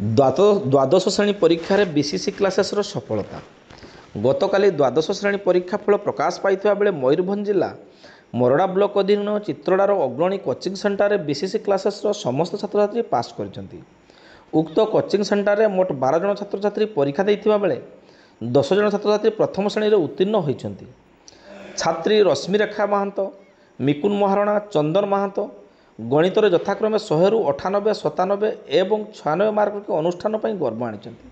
द्वादश श्रेणी परीक्षा बीसीसी क्लासेस सफलता। गतकाली द्वादश श्रेणी परीक्षाफल प्रकाश पाइथिबा बेले मयूरभंज जिला मोरडा ब्लॉक अधीन चित्रडार अग्रणी कोचिंग सेंटर बीसीसी क्लासेस समस्त छात्र छात्री पास करछंती। उक्त कोचिंग सेंटर मोट 12 जन छात्र छात्री परीक्षा देइथिबा बेले 10 जन छात्र छात्री प्रथम श्रेणी उत्तीर्ण होइछंती। छात्री रश्मिरेखा महंत, मिकुन महारणा, चंदन महंत गणितर यथाक्रमे 100 रु 98, 97 एवं 96 मार्क रखि अनुष्ठान पर गर्व आनिछंती।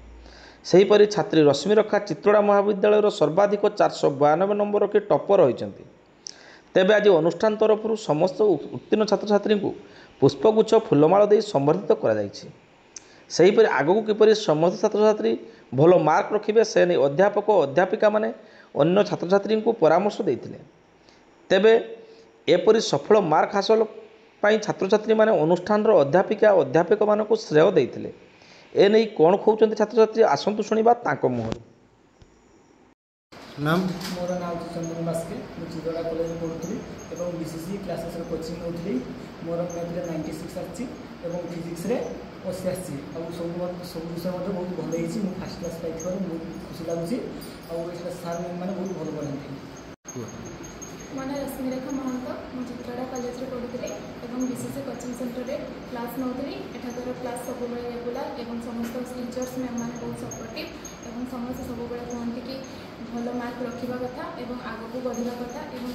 सेहीपरि छात्री रश्मिरेखा चित्रोड़ा महाविद्यालय सर्वाधिक 492 नंबर रखि टपर होइछंती। तेबे आज अनुष्ठान तरफ समस्त उत्तीर्ण छात्र छात्री को पुष्पगुच्छ फूलमाल दे संबर्धित करा जायछि। सेहीपरि आगକୁ किपरि समस्त छात्र छात्री भल मार्क रखिबे से नै अध्यापक अध्यापिका माने अन्य छात्र छात्री को परामर्श देइथिले। तेबे एपरि सफल मार्क हासिल पाई छात्र छात्री माने अनुष्ठान अध्यापिका अध्यापक मानक श्रेय देइथिले। ए नै कोन कहउचंती छात्र छात्री आसंतु शुणिबा तांको मुहर। नाम मोर नाम चंदन बास्के मु चिदोड़ा कॉलेज पढ़ुथली एवं बीसीसी क्लासेस रे कोचिंग नउथली। मोर मैथ रे 96 आछि एवं फिजिक्स रे 80 आछि। आ सब विषय मते बहुत भल हेछि। मु फर्स्ट क्लास पाइथर बहुत खुशी लागुछि। आ एटा सर मैम माने बहुत भल पढांती। मोना रश्मिरेखा महंत मु चित्रोड़ा कॉलेज रे पढ़ुथली एवं बीसीसी कोचिंग सेंटर रे क्लास नउथली। एठाकर क्लास सब बेले रेगुलर एवं समस्त टीचर्स मैम माने बहुत सपोर्टिव एवं समस्त सब बेले कहंती कि भल मार्क रखा कथा एवं आगू बढ़ा कथा एवं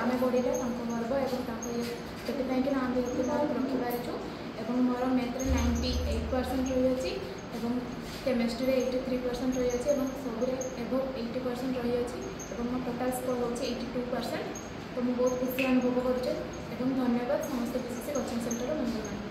आम बढ़े गर्व एवं से आम मार्क रखिपारु एवं मोर मैथ रे 98% रही एवं केमिस्ट्री 83% रही सब एवं 80% रही मो टोटाल स्कोर हो 82%। तो मुझे बहुत खुशी अनुभव कर धन्यवाद समस्त बीसीसी कोचिंग सेंटर मेम्बर।